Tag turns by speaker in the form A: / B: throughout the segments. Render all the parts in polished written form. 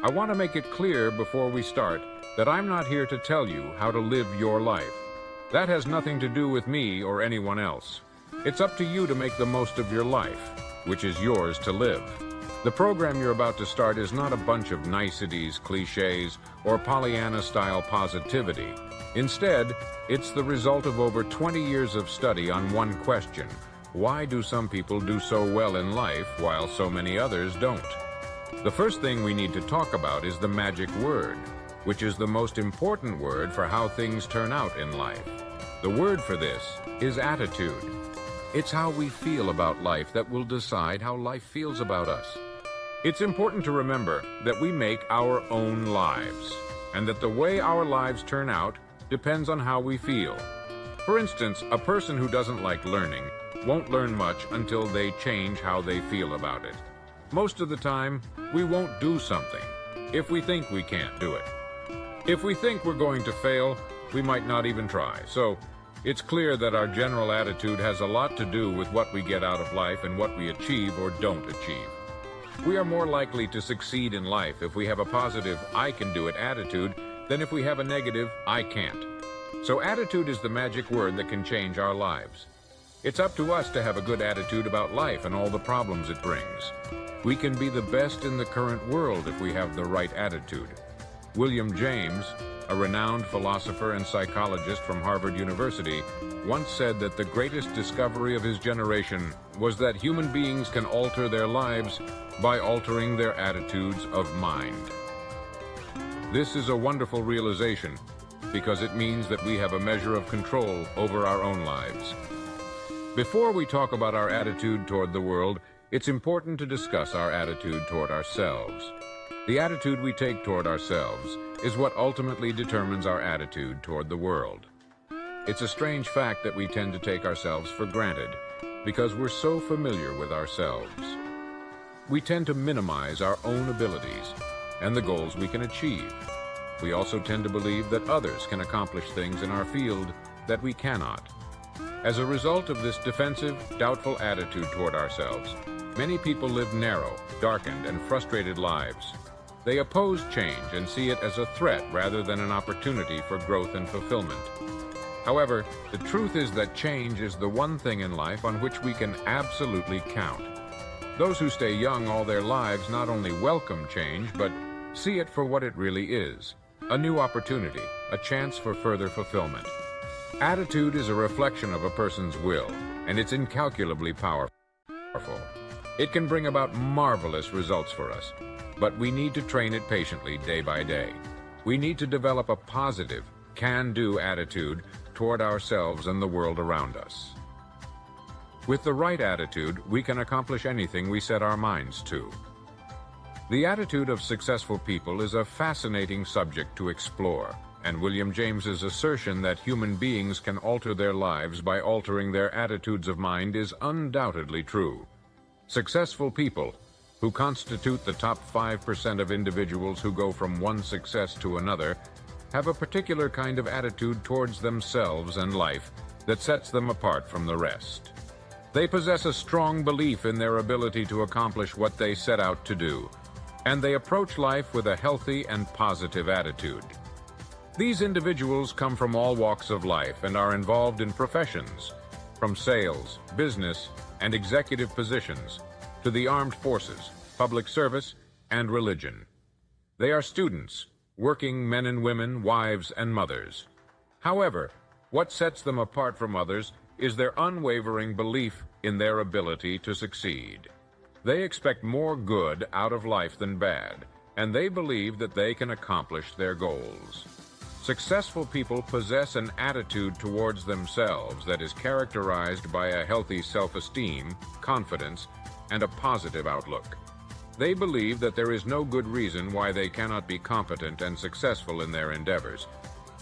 A: I want to make it clear before we start that I'm not here to tell you how to live your life. That has nothing to do with me or anyone else. It's up to you to make the most of your life, which is yours to live. The program you're about to start is not a bunch of niceties, cliches, or Pollyanna-style positivity. Instead, it's the result of over 20 years of study on one question: why do some people do so well in life while so many others don't? The first thing we need to talk about is the magic word, which is the most important word for how things turn out in life. The word for this is attitude. It's how we feel about life that will decide how life feels about us. It's important to remember that we make our own lives, and that the way our lives turn out depends on how we feel. For instance, a person who doesn't like learning won't learn much until they change how they feel about it. Most of the time, we won't do something if we think we can't do it. If we think we're going to fail, we might not even try. So, it's clear that our general attitude has a lot to do with what we get out of life and what we achieve or don't achieve. We are more likely to succeed in life if we have a positive "I can do it" attitude than if we have a negative "I can't." So attitude is the magic word that can change our lives. It's up to us to have a good attitude about life and all the problems it brings. We can be the best in the current world if we have the right attitude. William James, a renowned philosopher and psychologist from Harvard University, once said that the greatest discovery of his generation was that human beings can alter their lives by altering their attitudes of mind. This is a wonderful realization because it means that we have a measure of control over our own lives. Before we talk about our attitude toward the world, it's important to discuss our attitude toward ourselves. The attitude we take toward ourselves is what ultimately determines our attitude toward the world. It's a strange fact that we tend to take ourselves for granted because we're so familiar with ourselves. We tend to minimize our own abilities and the goals we can achieve. We also tend to believe that others can accomplish things in our field that we cannot. As a result of this defensive, doubtful attitude toward ourselves, many people live narrow, darkened, and frustrated lives. They oppose change and see it as a threat rather than an opportunity for growth and fulfillment. However, the truth is that change is the one thing in life on which we can absolutely count. Those who stay young all their lives not only welcome change, but see it for what it really is: a new opportunity, a chance for further fulfillment. Attitude is a reflection of a person's will, and it's incalculably powerful. It can bring about marvelous results for us, but we need to train it patiently day by day. We need to develop a positive, can-do attitude toward ourselves and the world around us. With the right attitude, we can accomplish anything we set our minds to. The attitude of successful people is a fascinating subject to explore, and William James's assertion that human beings can alter their lives by altering their attitudes of mind is undoubtedly true. Successful people, who constitute the top 5% of individuals who go from one success to another, have a particular kind of attitude towards themselves and life that sets them apart from the rest. They possess a strong belief in their ability to accomplish what they set out to do, and they approach life with a healthy and positive attitude. These individuals come from all walks of life and are involved in professions, from sales, business, and executive positions, to the armed forces, public service, and religion. They are students, working men and women, wives and mothers. However, what sets them apart from others is their unwavering belief in their ability to succeed. They expect more good out of life than bad, and they believe that they can accomplish their goals. Successful people possess an attitude towards themselves that is characterized by a healthy self-esteem, confidence, and a positive outlook. They believe that there is no good reason why they cannot be competent and successful in their endeavors.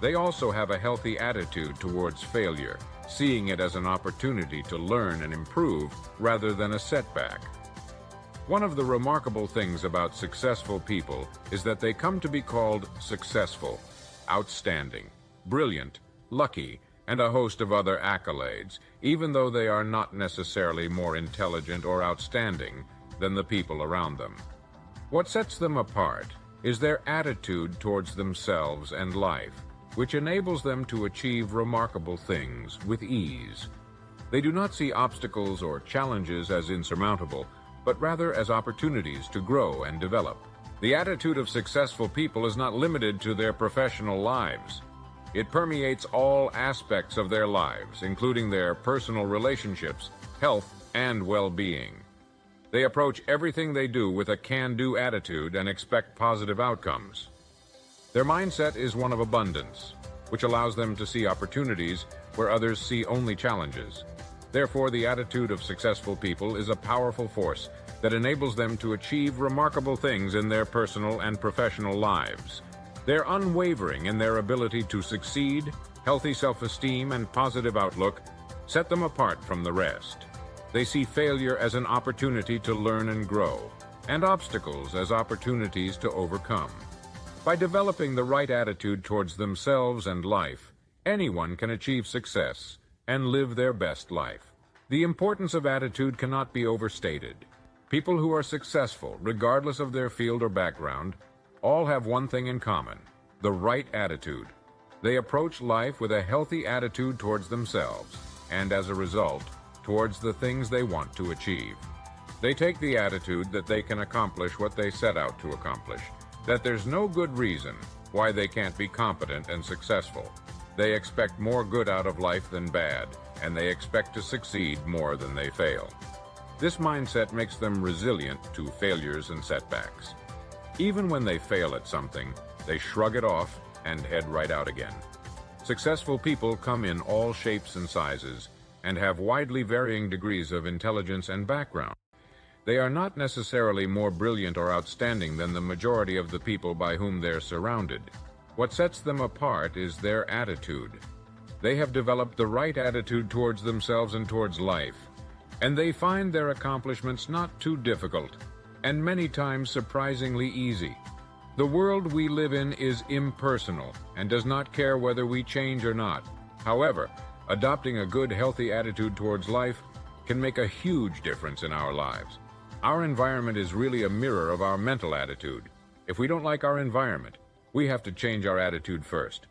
A: They also have a healthy attitude towards failure, seeing it as an opportunity to learn and improve rather than a setback. One of the remarkable things about successful people is that they come to be called successful, outstanding, brilliant, lucky, and a host of other accolades, even though they are not necessarily more intelligent or outstanding than the people around them. What sets them apart is their attitude towards themselves and life, which enables them to achieve remarkable things with ease. They do not see obstacles or challenges as insurmountable, but rather as opportunities to grow and develop. The attitude of successful people is not limited to their professional lives. It permeates all aspects of their lives, including their personal relationships, health, and well-being. They approach everything they do with a can-do attitude and expect positive outcomes. Their mindset is one of abundance, which allows them to see opportunities where others see only challenges. Therefore, the attitude of successful people is a powerful force that enables them to achieve remarkable things in their personal and professional lives. They're unwavering in their ability to succeed. Healthy self-esteem and positive outlook set them apart from the rest. They see failure as an opportunity to learn and grow, and obstacles as opportunities to overcome. By developing the right attitude towards themselves and life, anyone can achieve success and live their best life. The importance of attitude cannot be overstated. People who are successful, regardless of their field or background, all have one thing in common: the right attitude. They approach life with a healthy attitude towards themselves, and as a result, towards the things they want to achieve. They take the attitude that they can accomplish what they set out to accomplish, that there's no good reason why they can't be competent and successful. They expect more good out of life than bad, and they expect to succeed more than they fail. This mindset makes them resilient to failures and setbacks. Even when they fail at something, they shrug it off and head right out again. Successful people come in all shapes and sizes and have widely varying degrees of intelligence and background. They are not necessarily more brilliant or outstanding than the majority of the people by whom they're surrounded. What sets them apart is their attitude. They have developed the right attitude towards themselves and towards life, and they find their accomplishments not too difficult, and many times surprisingly easy. The world we live in is impersonal and does not care whether we change or not. However, adopting a good, healthy attitude towards life can make a huge difference in our lives. Our environment is really a mirror of our mental attitude. If we don't like our environment, we have to change our attitude first.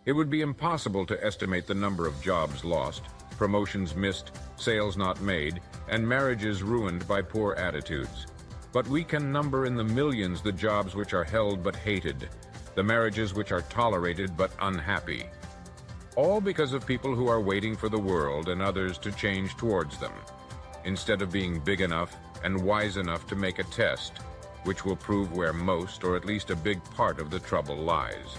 A: It would be impossible to estimate the number of jobs lost, promotions missed, sales not made, and marriages ruined by poor attitudes. But we can number in the millions the jobs which are held but hated, the marriages which are tolerated but unhappy. All because of people who are waiting for the world and others to change towards them, instead of being big enough and wise enough to make a test, which will prove where most, or at least a big part of the trouble lies.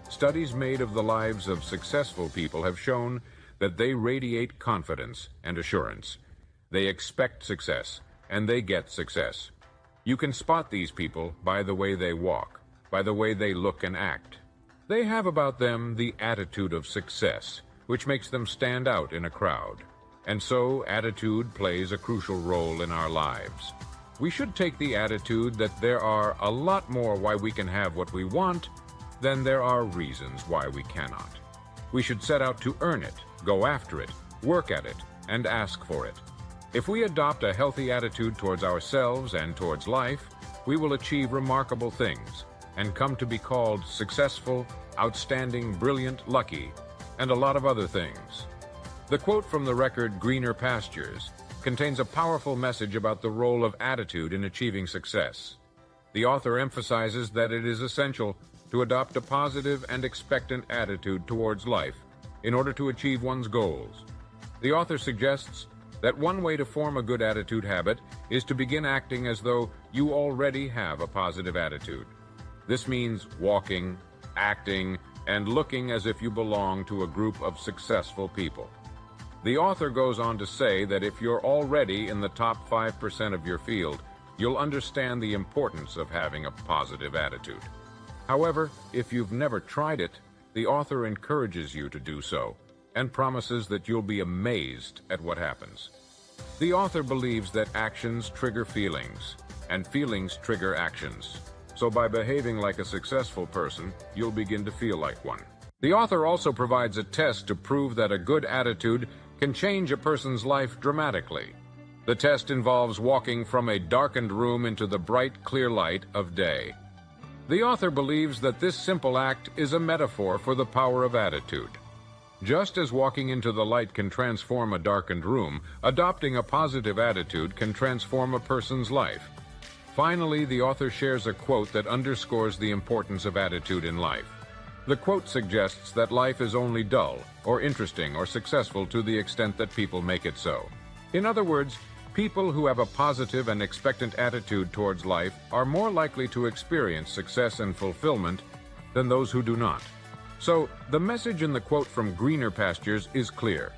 A: Studies made of the lives of successful people have shown that they radiate confidence and assurance. They expect success, and they get success. You can spot these people by the way they walk, by the way they look and act. They have about them the attitude of success, which makes them stand out in a crowd. And so, attitude plays a crucial role in our lives. We should take the attitude that there are a lot more why we can have what we want than there are reasons why we cannot. We should set out to earn it, go after it, work at it, and ask for it. If we adopt a healthy attitude towards ourselves and towards life, we will achieve remarkable things and come to be called successful, outstanding, brilliant, lucky, and a lot of other things. The quote from the record Greener Pastures contains a powerful message about the role of attitude in achieving success. The author emphasizes that it is essential to adopt a positive and expectant attitude towards life in order to achieve one's goals. The author suggests that one way to form a good attitude habit is to begin acting as though you already have a positive attitude. This means walking, acting, and looking as if you belong to a group of successful people. The author goes on to say that if you're already in the top 5% of your field, you'll understand the importance of having a positive attitude. However, if you've never tried it, the author encourages you to do so and promises that you'll be amazed at what happens. The author believes that actions trigger feelings, and feelings trigger actions. So by behaving like a successful person, you'll begin to feel like one. The author also provides a test to prove that a good attitude can change a person's life dramatically. The test involves walking from a darkened room into the bright, clear light of day. The author believes that this simple act is a metaphor for the power of attitude. Just as walking into the light can transform a darkened room, adopting a positive attitude can transform a person's life. Finally, the author shares a quote that underscores the importance of attitude in life. The quote suggests that life is only dull, or interesting, or successful to the extent that people make it so. In other words, people who have a positive and expectant attitude towards life are more likely to experience success and fulfillment than those who do not. So, the message in the quote from Greener Pastures is clear.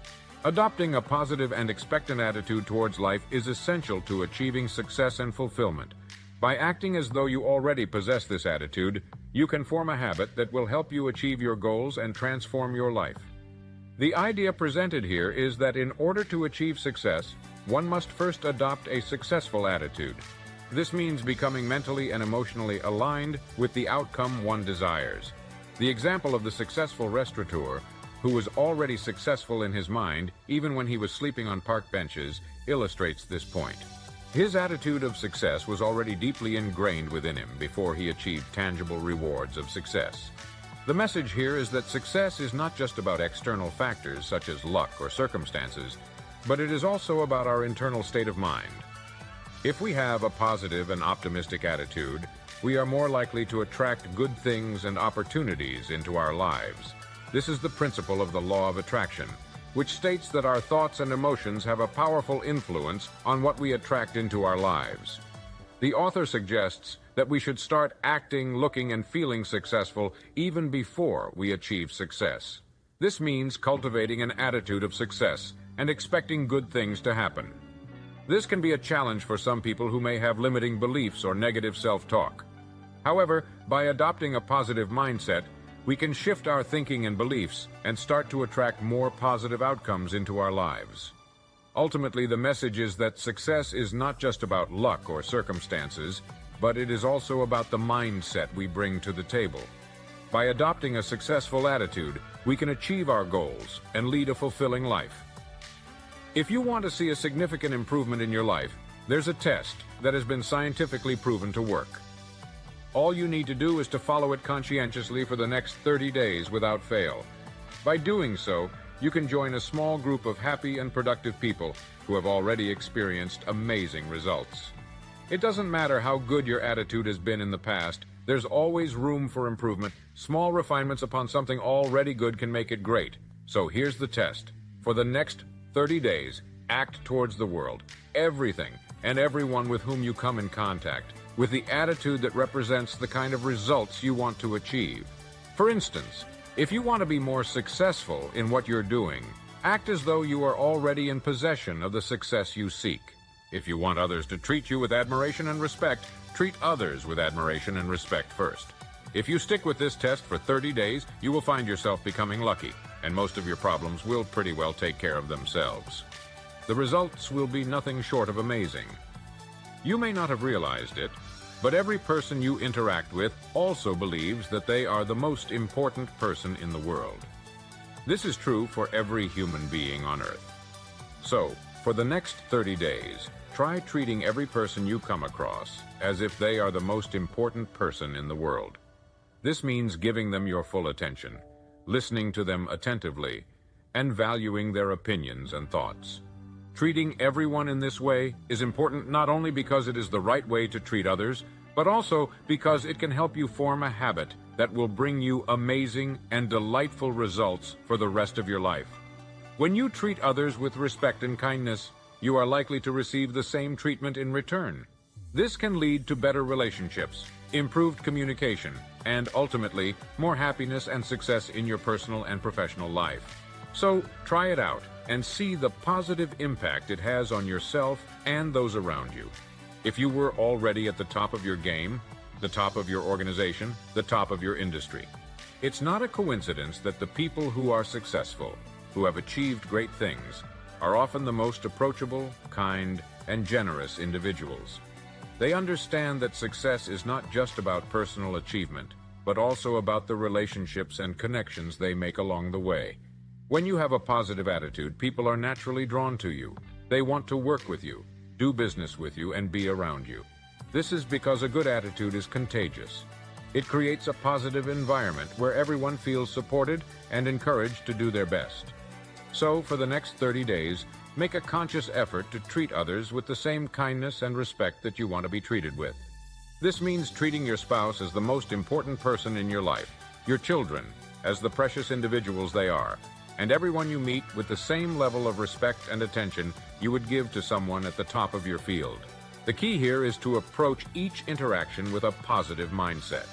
A: Adopting a positive and expectant attitude towards life is essential to achieving success and fulfillment. By acting as though you already possess this attitude, you can form a habit that will help you achieve your goals and transform your life. The idea presented here is that in order to achieve success, one must first adopt a successful attitude. This means becoming mentally and emotionally aligned with the outcome one desires. The example of the successful restaurateur, who was already successful in his mind even when he was sleeping on park benches, illustrates this point. His attitude of success was already deeply ingrained within him before he achieved tangible rewards of success. The message here is that success is not just about external factors such as luck or circumstances, but it is also about our internal state of mind. If we have a positive and optimistic attitude, we are more likely to attract good things and opportunities into our lives. This is the principle of the law of attraction, which states that our thoughts and emotions have a powerful influence on what we attract into our lives. The author suggests that we should start acting, looking, and feeling successful even before we achieve success. This means cultivating an attitude of success and expecting good things to happen. This can be a challenge for some people who may have limiting beliefs or negative self-talk. However, by adopting a positive mindset, we can shift our thinking and beliefs and start to attract more positive outcomes into our lives. Ultimately, the message is that success is not just about luck or circumstances, but it is also about the mindset we bring to the table. By adopting a successful attitude, we can achieve our goals and lead a fulfilling life. If you want to see a significant improvement in your life, there's a test that has been scientifically proven to work. All you need to do is to follow it conscientiously for the next 30 days without fail. By doing so, you can join a small group of happy and productive people who have already experienced amazing results. It doesn't matter how good your attitude has been in the past, there's always room for improvement. Small refinements upon something already good can make it great. So here's the test. For the next 30 days, act towards the world, everything, and everyone with whom you come in contact, with the attitude that represents the kind of results you want to achieve. For instance, if you want to be more successful in what you're doing, act as though you are already in possession of the success you seek. If you want others to treat you with admiration and respect, treat others with admiration and respect first. If you stick with this test for 30 days, you will find yourself becoming lucky, and most of your problems will pretty well take care of themselves. The results will be nothing short of amazing. You may not have realized it, but every person you interact with also believes that they are the most important person in the world. This is true for every human being on Earth. So, for the next 30 days, try treating every person you come across as if they are the most important person in the world. This means giving them your full attention, listening to them attentively, and valuing their opinions and thoughts. Treating everyone in this way is important not only because it is the right way to treat others, but also because it can help you form a habit that will bring you amazing and delightful results for the rest of your life. When you treat others with respect and kindness, you are likely to receive the same treatment in return. This can lead to better relationships, improved communication, and ultimately, more happiness and success in your personal and professional life. So, try it out and see the positive impact it has on yourself and those around you. If you were already at the top of your game, the top of your organization, the top of your industry, it's not a coincidence that the people who are successful, who have achieved great things, are often the most approachable, kind, and generous individuals. They understand that success is not just about personal achievement, but also about the relationships and connections they make along the way. When you have a positive attitude, people are naturally drawn to you. They want to work with you, do business with you, and be around you. This is because a good attitude is contagious. It creates a positive environment where everyone feels supported and encouraged to do their best. So, for the next 30 days, make a conscious effort to treat others with the same kindness and respect that you want to be treated with. This means treating your spouse as the most important person in your life, your children as the precious individuals they are, and everyone you meet with the same level of respect and attention you would give to someone at the top of your field. The key here is to approach each interaction with a positive mindset.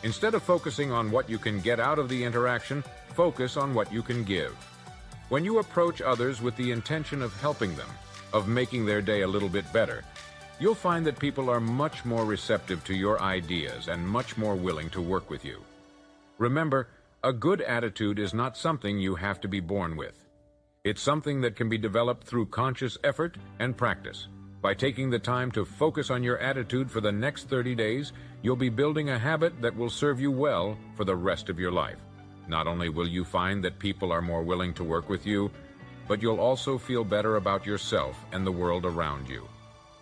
A: Instead of focusing on what you can get out of the interaction, focus on what you can give. When you approach others with the intention of helping them, of making their day a little bit better, you'll find that people are much more receptive to your ideas and much more willing to work with you. Remember, a good attitude is not something you have to be born with. It's something that can be developed through conscious effort and practice. By taking the time to focus on your attitude for the next 30 days, you'll be building a habit that will serve you well for the rest of your life. Not only will you find that people are more willing to work with you, but you'll also feel better about yourself and the world around you.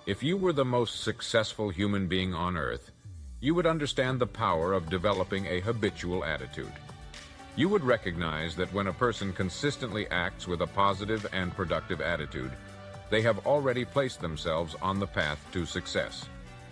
A: If you were the most successful human being on earth, you would understand the power of developing a habitual attitude. You would recognize that when a person consistently acts with a positive and productive attitude, they have already placed themselves on the path to success.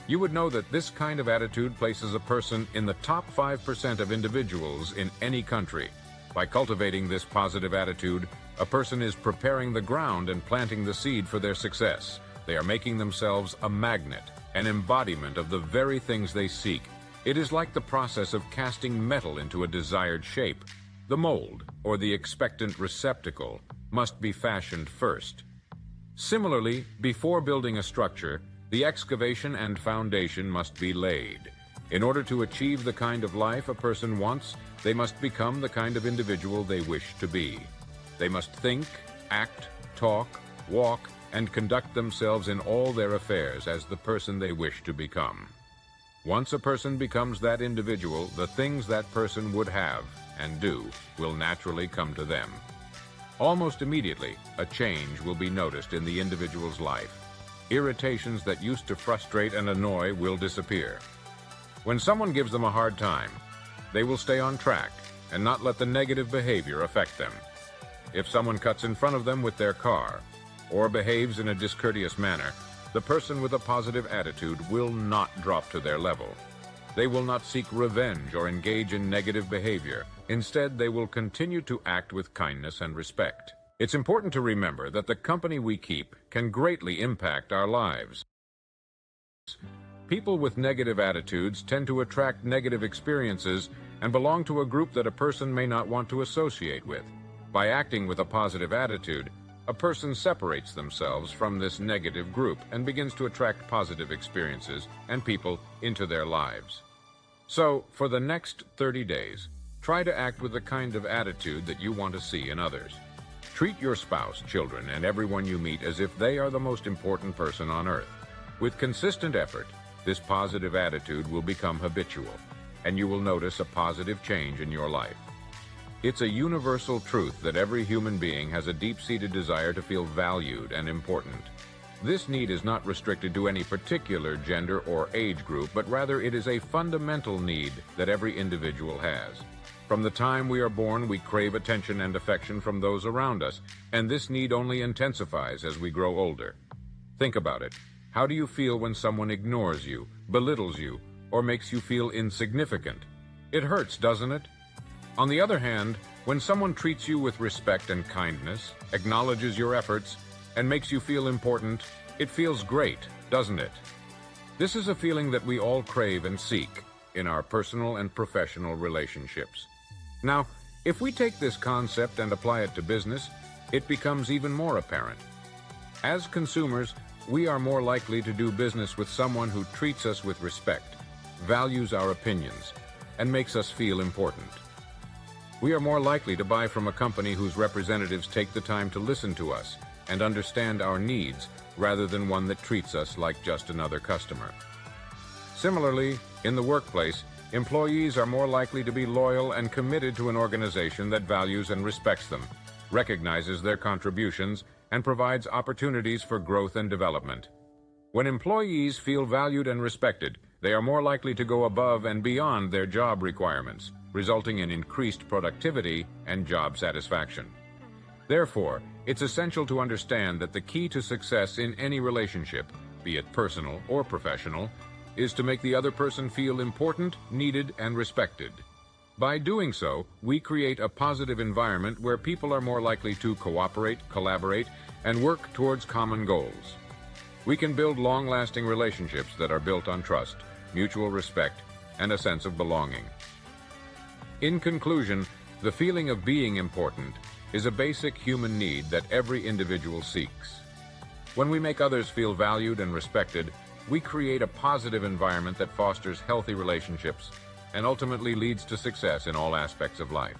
A: You would know that this kind of attitude places a person in the top 5% of individuals in any country. By cultivating this positive attitude, a person is preparing the ground and planting the seed for their success. They are making themselves a magnet, an embodiment of the very things they seek. It is like the process of casting metal into a desired shape. The mold, or the expectant receptacle, must be fashioned first. Similarly, before building a structure, the excavation and foundation must be laid. In order to achieve the kind of life a person wants, they must become the kind of individual they wish to be. They must think, act, talk, walk, and conduct themselves in all their affairs as the person they wish to become. Once a person becomes that individual, the things that person would have and do will naturally come to them. Almost immediately, a change will be noticed in the individual's life. Irritations that used to frustrate and annoy will disappear. When someone gives them a hard time, they will stay on track and not let the negative behavior affect them. If someone cuts in front of them with their car or behaves in a discourteous manner, the person with a positive attitude will not drop to their level. They will not seek revenge or engage in negative behavior. Instead, they will continue to act with kindness and respect. It's important to remember that the company we keep can greatly impact our lives. People with negative attitudes tend to attract negative experiences and belong to a group that a person may not want to associate with. By acting with a positive attitude, a person separates themselves from this negative group and begins to attract positive experiences and people into their lives. So, for the next 30 days, try to act with the kind of attitude that you want to see in others. Treat your spouse, children, and everyone you meet as if they are the most important person on earth. With consistent effort, this positive attitude will become habitual, and you will notice a positive change in your life. It's a universal truth that every human being has a deep-seated desire to feel valued and important. This need is not restricted to any particular gender or age group, but rather it is a fundamental need that every individual has. From the time we are born, we crave attention and affection from those around us, and this need only intensifies as we grow older. Think about it. How do you feel when someone ignores you, belittles you, or makes you feel insignificant? It hurts, doesn't it? On the other hand, when someone treats you with respect and kindness, acknowledges your efforts, and makes you feel important, it feels great, doesn't it? This is a feeling that we all crave and seek in our personal and professional relationships. Now, if we take this concept and apply it to business, it becomes even more apparent. As consumers, we are more likely to do business with someone who treats us with respect, values our opinions, and makes us feel important. We are more likely to buy from a company whose representatives take the time to listen to us and understand our needs rather than one that treats us like just another customer. Similarly, in the workplace, employees are more likely to be loyal and committed to an organization that values and respects them, recognizes their contributions, and provides opportunities for growth and development. When employees feel valued and respected, They are more likely to go above and beyond their job requirements, resulting in increased productivity and job satisfaction. Therefore, it's essential to understand that the key to success in any relationship, be it personal or professional, is to make the other person feel important, needed, and respected. By doing so, we create a positive environment where people are more likely to cooperate, collaborate, and work towards common goals. We can build long-lasting relationships that are built on trust, mutual respect, and a sense of belonging. In conclusion, the feeling of being important is a basic human need that every individual seeks. When we make others feel valued and respected, we create a positive environment that fosters healthy relationships and ultimately leads to success in all aspects of life.